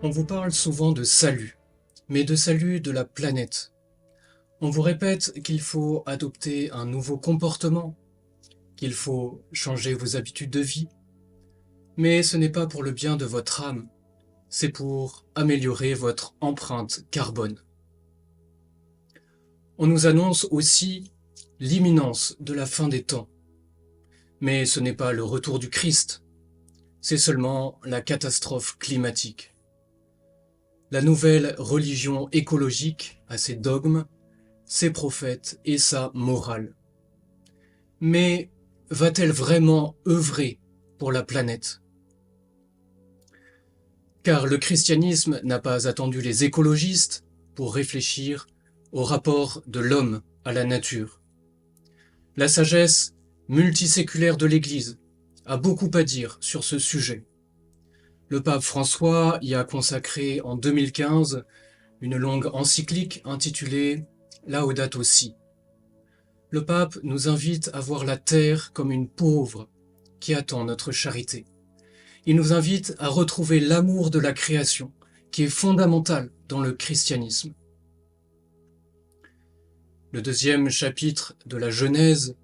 On vous parle souvent de salut, mais de salut de la planète. On vous répète qu'il faut adopter un nouveau comportement, qu'il faut changer vos habitudes de vie, mais ce n'est pas pour le bien de votre âme, c'est pour améliorer votre empreinte carbone. On nous annonce aussi l'imminence de la fin des temps, mais ce n'est pas le retour du Christ, c'est seulement la catastrophe climatique. La nouvelle religion écologique a ses dogmes, ses prophètes et sa morale. Mais va-t-elle vraiment œuvrer pour la planète? Car le christianisme n'a pas attendu les écologistes pour réfléchir au rapport de l'homme à la nature. La sagesse multiséculaire de l'Église a beaucoup à dire sur ce sujet. Le pape François y a consacré en 2015 une longue encyclique intitulée Laudato Si. Le pape nous invite à voir la terre comme une pauvre qui attend notre charité. Il nous invite à retrouver l'amour de la création qui est fondamental dans le christianisme. Le deuxième chapitre de la Genèse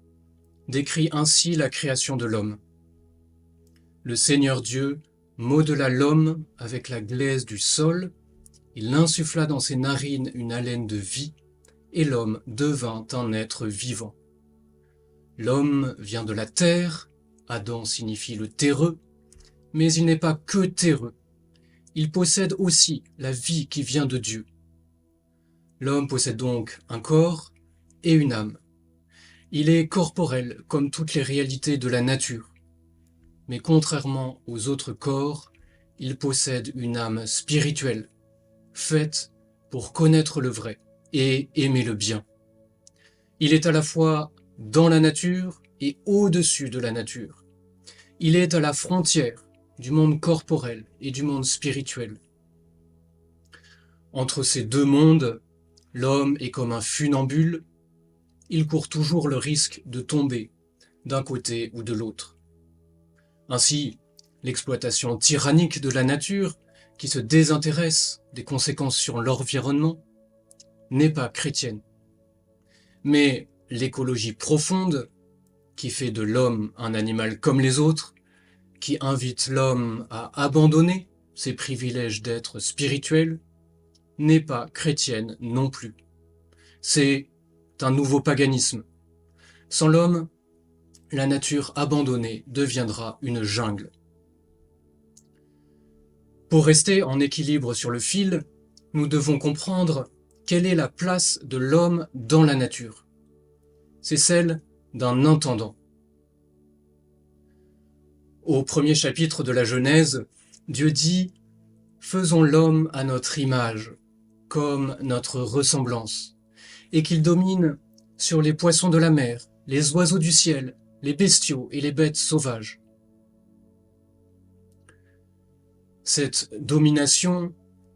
décrit ainsi la création de l'homme. Le Seigneur Dieu modela l'homme avec la glaise du sol, il insuffla dans ses narines une haleine de vie, et l'homme devint un être vivant. L'homme vient de la terre, Adam signifie le terreux, mais il n'est pas que terreux, il possède aussi la vie qui vient de Dieu. L'homme possède donc un corps et une âme. Il est corporel comme toutes les réalités de la nature. Mais contrairement aux autres corps, il possède une âme spirituelle, faite pour connaître le vrai et aimer le bien. Il est à la fois dans la nature et au-dessus de la nature. Il est à la frontière du monde corporel et du monde spirituel. Entre ces deux mondes, l'homme est comme un funambule, il court toujours le risque de tomber d'un côté ou de l'autre. Ainsi, l'exploitation tyrannique de la nature, qui se désintéresse des conséquences sur l'environnement, n'est pas chrétienne. Mais l'écologie profonde, qui fait de l'homme un animal comme les autres, qui invite l'homme à abandonner ses privilèges d'être spirituel, n'est pas chrétienne non plus. C'est un nouveau paganisme. Sans l'homme, la nature abandonnée deviendra une jungle. Pour rester en équilibre sur le fil, nous devons comprendre quelle est la place de l'homme dans la nature. C'est celle d'un intendant. Au premier chapitre de la Genèse, Dieu dit « Faisons l'homme à notre image, comme notre ressemblance, et qu'il domine sur les poissons de la mer, les oiseaux du ciel, les bestiaux et les bêtes sauvages. » Cette domination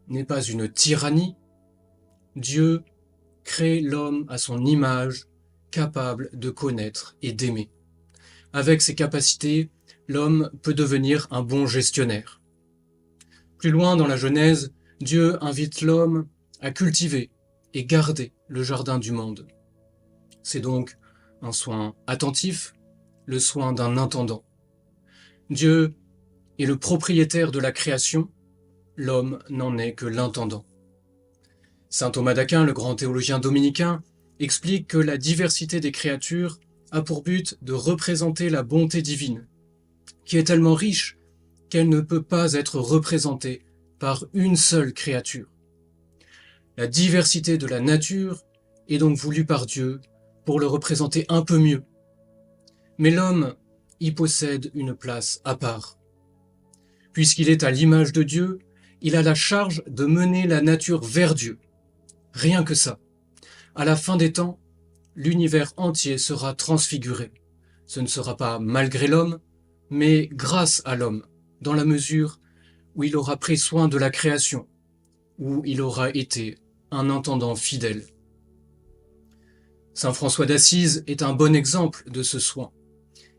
n'est pas une tyrannie. Dieu crée l'homme à son image, capable de connaître et d'aimer. Avec ses capacités, l'homme peut devenir un bon gestionnaire. Plus loin dans la Genèse, Dieu invite l'homme à cultiver et garder le jardin du monde. C'est donc un soin attentif, le soin d'un intendant. Dieu est le propriétaire de la création, l'homme n'en est que l'intendant. Saint Thomas d'Aquin, le grand théologien dominicain, explique que la diversité des créatures a pour but de représenter la bonté divine, qui est tellement riche qu'elle ne peut pas être représentée par une seule créature. La diversité de la nature est donc voulue par Dieu pour le représenter un peu mieux. Mais l'homme y possède une place à part. Puisqu'il est à l'image de Dieu, il a la charge de mener la nature vers Dieu. Rien que ça. À la fin des temps, l'univers entier sera transfiguré. Ce ne sera pas malgré l'homme, mais grâce à l'homme, dans la mesure où il aura pris soin de la création, où il aura été un intendant fidèle. Saint François d'Assise est un bon exemple de ce soin.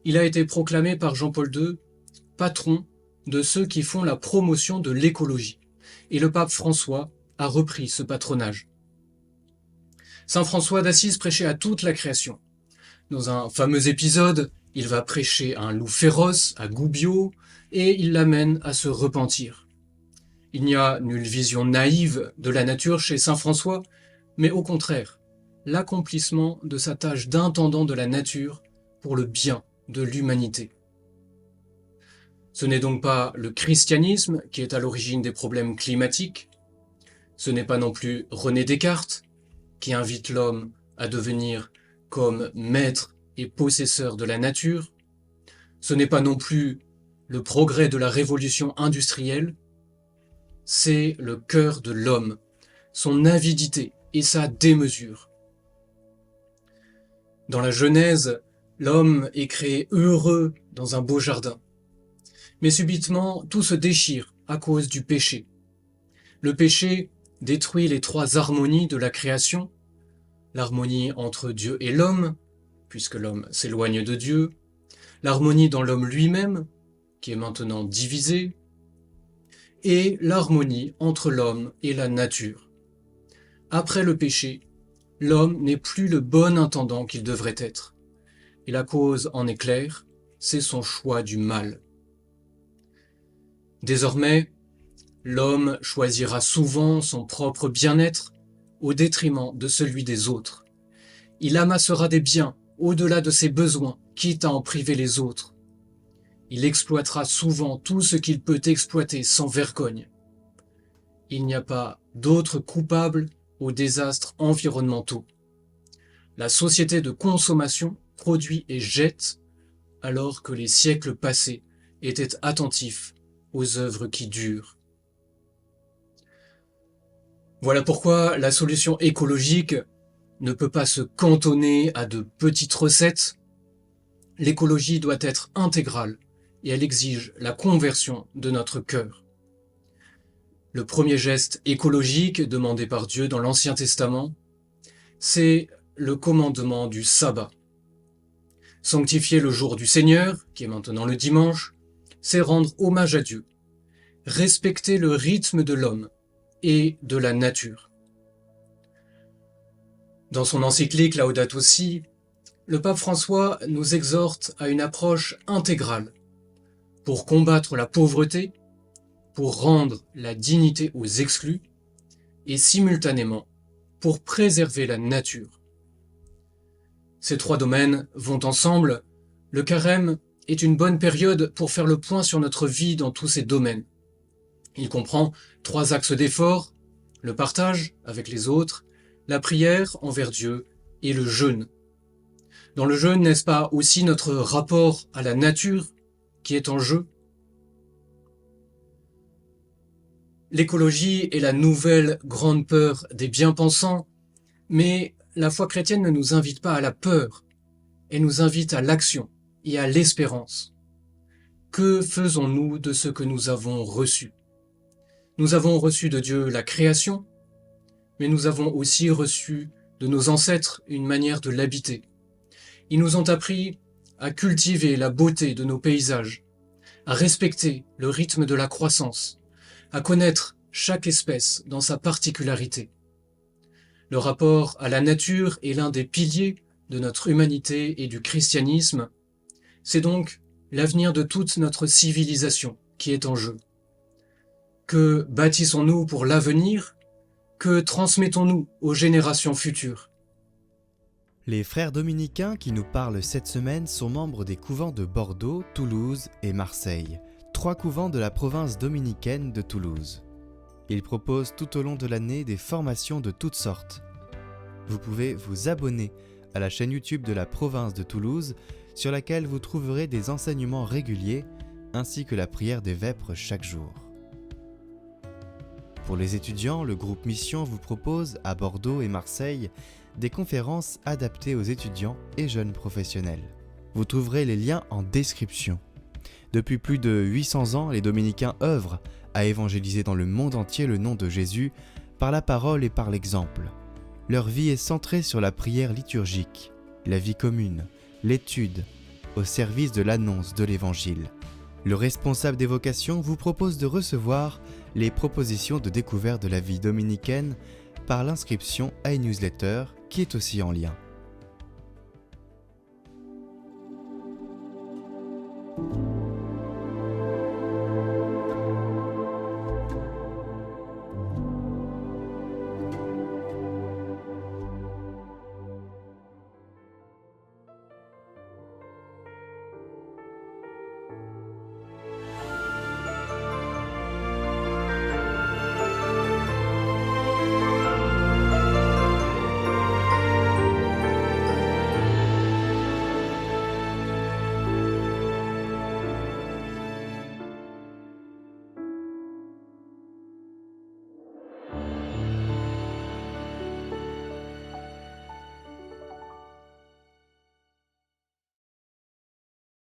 Il a été proclamé par Jean-Paul II patron de ceux qui font la promotion de l'écologie. et le pape François a repris ce patronage. Saint François d'Assise prêchait à toute la création. Dans un fameux épisode, il va prêcher à un loup féroce, à Gubbio, et il l'amène à se repentir. Il n'y a nulle vision naïve de la nature chez Saint François, mais au contraire, l'accomplissement de sa tâche d'intendant de la nature pour le bien de l'humanité. Ce n'est donc pas le christianisme qui est à l'origine des problèmes climatiques, ce n'est pas non plus René Descartes qui invite l'homme à devenir comme maître et possesseur de la nature, ce n'est pas non plus le progrès de la révolution industrielle, c'est le cœur de l'homme, son avidité et sa démesure. Dans la Genèse, l'homme est créé heureux dans un beau jardin. Mais subitement, tout se déchire à cause du péché. Le péché détruit les trois harmonies de la création, l'harmonie entre Dieu et l'homme, puisque l'homme s'éloigne de Dieu, l'harmonie dans l'homme lui-même, qui est maintenant divisé, et l'harmonie entre l'homme et la nature. Après le péché, l'homme n'est plus le bon intendant qu'il devrait être. Et la cause en est claire, c'est son choix du mal. Désormais, l'homme choisira souvent son propre bien-être au détriment de celui des autres. Il amassera des biens au-delà de ses besoins, quitte à en priver les autres. Il exploitera souvent tout ce qu'il peut exploiter sans vergogne. Il n'y a pas d'autre coupable aux désastres environnementaux. La société de consommation produit et jette, alors que les siècles passés étaient attentifs aux œuvres qui durent. Voilà pourquoi la solution écologique ne peut pas se cantonner à de petites recettes. L'écologie doit être intégrale et elle exige la conversion de notre cœur. Le premier geste écologique demandé par Dieu dans l'Ancien Testament, c'est le commandement du sabbat. Sanctifier le jour du Seigneur, qui est maintenant le dimanche, c'est rendre hommage à Dieu, respecter le rythme de l'homme et de la nature. Dans son encyclique Laudato Si, le pape François nous exhorte à une approche intégrale pour combattre la pauvreté, pour rendre la dignité aux exclus et simultanément pour préserver la nature. Ces trois domaines vont ensemble. Le carême est une bonne période pour faire le point sur notre vie dans tous ces domaines. Il comprend 3 axes d'effort, le partage avec les autres, la prière envers Dieu et le jeûne. Dans le jeûne, n'est-ce pas aussi notre rapport à la nature qui est en jeu? L'écologie est la nouvelle grande peur des bien-pensants, mais la foi chrétienne ne nous invite pas à la peur, elle nous invite à l'action et à l'espérance. Que faisons-nous de ce que nous avons reçu? Nous avons reçu de Dieu la création, mais nous avons aussi reçu de nos ancêtres une manière de l'habiter. Ils nous ont appris à cultiver la beauté de nos paysages, à respecter le rythme de la croissance, à connaître chaque espèce dans sa particularité. Le rapport à la nature est l'un des piliers de notre humanité et du christianisme. C'est donc l'avenir de toute notre civilisation qui est en jeu. Que bâtissons-nous pour l'avenir? Que transmettons-nous aux générations futures? Les frères dominicains qui nous parlent cette semaine sont membres des couvents de Bordeaux, Toulouse et Marseille, 3 couvents de la province dominicaine de Toulouse. Ils proposent tout au long de l'année des formations de toutes sortes. Vous pouvez vous abonner à la chaîne YouTube de la province de Toulouse, sur laquelle vous trouverez des enseignements réguliers ainsi que la prière des vêpres chaque jour. Pour les étudiants, le groupe Mission vous propose, à Bordeaux et Marseille, des conférences adaptées aux étudiants et jeunes professionnels. Vous trouverez les liens en description. Depuis plus de 800 ans, les dominicains œuvrent à évangéliser dans le monde entier le nom de Jésus par la parole et par l'exemple. Leur vie est centrée sur la prière liturgique, la vie commune, l'étude, au service de l'annonce de l'Évangile. Le responsable des vocations vous propose de recevoir les propositions de découverte de la vie dominicaine par l'inscription à une newsletter qui est aussi en lien.